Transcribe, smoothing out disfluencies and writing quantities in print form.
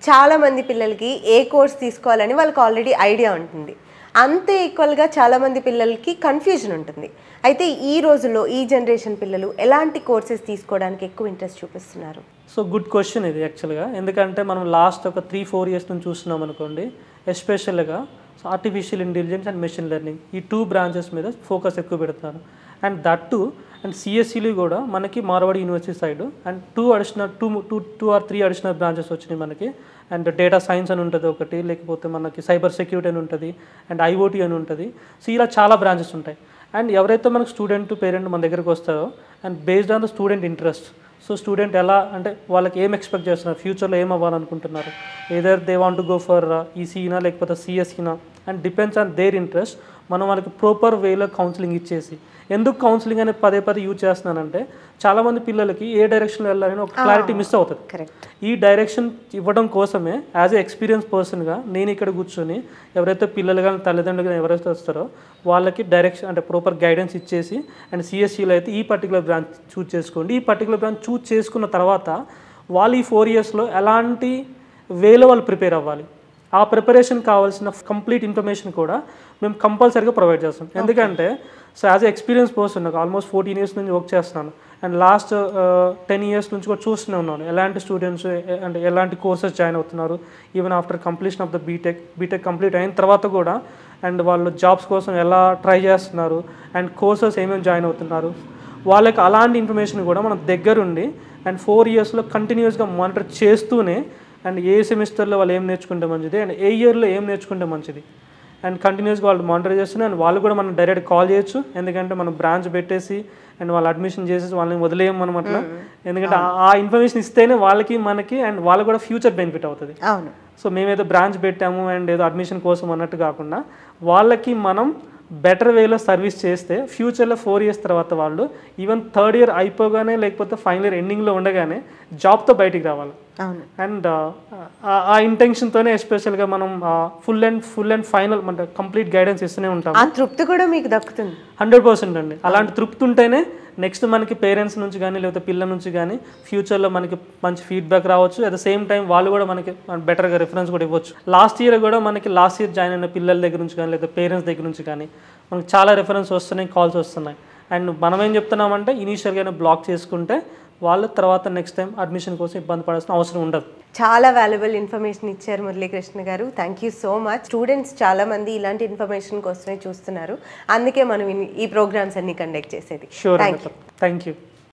చాలామంది పిల్లలకి ఏ కోర్స్ తీసుకోవాలని వాళ్ళకి ఆల్రెడీ ఐడియా ఉంటుంది. అంతే ఈక్వల్గా చాలామంది పిల్లలకి కన్ఫ్యూజన్ ఉంటుంది. అయితే ఈ రోజుల్లో ఈ జనరేషన్ పిల్లలు ఎలాంటి కోర్సెస్ తీసుకోవడానికి ఎక్కువ ఇంట్రెస్ట్ చూపిస్తున్నారు? సో గుడ్ క్వశ్చన్ ఇది యాక్చువల్గా. ఎందుకంటే మనం లాస్ట్ ఒక 3-4 ఇయర్స్ నుంచి చూస్తున్నాం అనుకోండి, ఎస్పెషల్గా artificial intelligence and machine learning ఈ 2 బ్రాంచెస్ మీద ఫోకస్ ఎక్కువ పెడతారు. అండ్ దట్ టు అండ్ సిఎస్సిలు కూడా మనకి Marwadi university side and 2 or 3 additional branches వచ్చినాయి మనకి. అండ్ డేటా సైన్స్ అని ఉంటుంది ఒకటి, లేకపోతే మనకి సైబర్ సెక్యూరిటీ అని ఉంటుంది, అండ్ ఐఓటీ అని ఉంటుంది. సో ఇలా చాలా బ్రాంచెస్ ఉంటాయి. అండ్ ఎవరైతే మనకు స్టూడెంట్ పేరెంట్ మన దగ్గరికి వస్తారో and based on the student interest, so student ఎలా అంటే వాళ్ళకి ఏం ఎక్స్పెక్ట్ చేస్తున్నారు, ఫ్యూచర్లో ఏం అవ్వాలనుకుంటున్నారు, either they want to go for ఈసీనా లేకపోతే సిఎస్ఈనా, and depends on their interest మనం వాళ్ళకి ప్రాపర్ వేలో కౌన్సిలింగ్ ఇచ్చేసి. ఎందుకు కౌన్సిలింగ్ అనేది పదే యూజ్ చేస్తున్నానంటే చాలామంది పిల్లలకి ఏ డైరెక్షన్లో వెళ్ళాలని ఒక క్లారిటీ మిస్ అవుతుంది. ఈ డైరెక్షన్ ఇవ్వడం కోసమే యాజ్ ఏ ఎక్స్పీరియన్స్ పర్సన్గా నేను ఇక్కడ కూర్చొని ఎవరైతే పిల్లలు కానీ తల్లిదండ్రులు కానీ ఎవరైతే వస్తారో వాళ్ళకి డైరెక్షన్ అంటే ప్రాపర్ గైడెన్స్ ఇచ్చేసి, అండ్ సిఎస్సిలో అయితే ఈ పర్టికులర్ బ్రాంచ్ చూజ్ చేసుకోండి, ఈ పర్టికులర్ బ్రాంచ్ చూజ్ చేసుకున్న తర్వాత వాళ్ళు ఈ 4 ఇయర్స్లో ఎలాంటి వేలో వాళ్ళు ప్రిపేర్ అవ్వాలి, ఆ ప్రిపరేషన్ కావాల్సిన కంప్లీట్ ఇన్ఫర్మేషన్ కూడా మేము కంపల్సరీగా ప్రొవైడ్ చేస్తాం. ఎందుకంటే so as a experience person నాకు ఆల్మోస్ట్ 14 ఇయర్స్ నుంచి వర్క్ చేస్తున్నాను. అండ్ లాస్ట్ 10 ఇయర్స్ నుంచి కూడా చూస్తూనే ఉన్నాను ఎలాంటి స్టూడెంట్స్ అంటే ఎలాంటి కోర్సెస్ జాయిన్ అవుతున్నారు, even after completion of the BTech complete అయిన తర్వాత కూడా అండ్ వాళ్ళు జాబ్స్ కోసం ఎలా ట్రై చేస్తున్నారు, అండ్ కోర్సెస్ ఏమేమి జాయిన్ అవుతున్నారు, వాళ్ళకి అలాంటి ఇన్ఫర్మేషన్ కూడా మనం దగ్గరుండి అండ్ 4 ఇయర్స్లో కంటిన్యూస్గా మానిటర్ చేస్తూనే అండ్ ఏ సెమిస్టర్లో వాళ్ళు ఏం నేర్చుకుంటే మంచిది అండ్ ఏ ఇయర్లో ఏం నేర్చుకుంటే మంచిది అండ్ కంటిన్యూస్గా వాళ్ళు మానిటర్ చేస్తున్నారు. అండ్ వాళ్ళు కూడా మనం డైరెక్ట్ కాల్ చేయొచ్చు, ఎందుకంటే మనం బ్రాంచ్ పెట్టేసి అండ్ వాళ్ళు అడ్మిషన్ చేసేసి వాళ్ళని వదిలేయం మనం అట్లా. ఎందుకంటే ఆ ఇన్ఫర్మేషన్ ఇస్తేనే వాళ్ళకి మనకి అండ్ వాళ్ళకి కూడా ఫ్యూచర్ బెనిఫిట్ అవుతుంది. సో మేమేదో బ్రాంచ్ పెట్టాము అండ్ ఏదో అడ్మిషన్ కోసం అన్నట్టు కాకుండా వాళ్ళకి మనం బెటర్ వేలో సర్వీస్ చేస్తే ఫ్యూచర్లో 4 ఇయర్స్ తర్వాత వాళ్ళు ఈవెన్ 3rd ఇయర్ అయిపోగానే లేకపోతే ఫైనల్ ఇయర్ ఎండింగ్లో ఉండగానే జాబ్తో బయటికి రావాలి. అండ్ ఆ ఇంటెన్షన్తోనే ఎస్పెషల్గా మనం ఫుల్ అండ్ ఫైనల్ మన కంప్లీట్ గైడెన్స్ ఇస్తూనే ఉంటాం. ఆ తృప్తి కూడా మీకు దక్కుతుంది 100% అండి. అలాంటి తృప్తి ఉంటేనే నెక్స్ట్ మనకి పేరెంట్స్ నుంచి కానీ లేకపోతే పిల్లల నుంచి కానీ ఫ్యూచర్లో మనకి మంచి ఫీడ్బ్యాక్ రావచ్చు. అట్ ద సేమ్ టైం వాళ్ళు కూడా మనకి బెటర్గా రిఫరెన్స్ కూడా ఇవ్వచ్చు. లాస్ట్ ఇయర్ కూడా మనకి లాస్ట్ ఇయర్ జాయిన్ అయిన పిల్లల దగ్గర నుంచి కానీ లేదా పేరెంట్స్ దగ్గర నుంచి కానీ మనకి చాలా రిఫరెన్స్ వస్తున్నాయి, కాల్స్ వస్తున్నాయి. అండ్ మనం ఏం చెప్తున్నామంటే ఇనీషియల్గానే బ్లాక్ చేసుకుంటే వాళ్ళు తర్వాత నెక్స్ట్ టైం అడ్మిషన్ కోసం ఇబ్బంది పడాల్సిన అవసరం ఉండదు. చాలా వాల్యుబుల్ ఇన్ఫర్మేషన్ ఇచ్చారు మురళీకృష్ణ గారు. Thank you so much. Students చాలామంది ఇలాంటి ఇన్ఫర్మేషన్ కోసమే చూస్తున్నారు, అందుకే మనం ఈ ప్రోగ్రామ్స్ అన్ని కండక్ట్ చేసేది. Sure, thank you.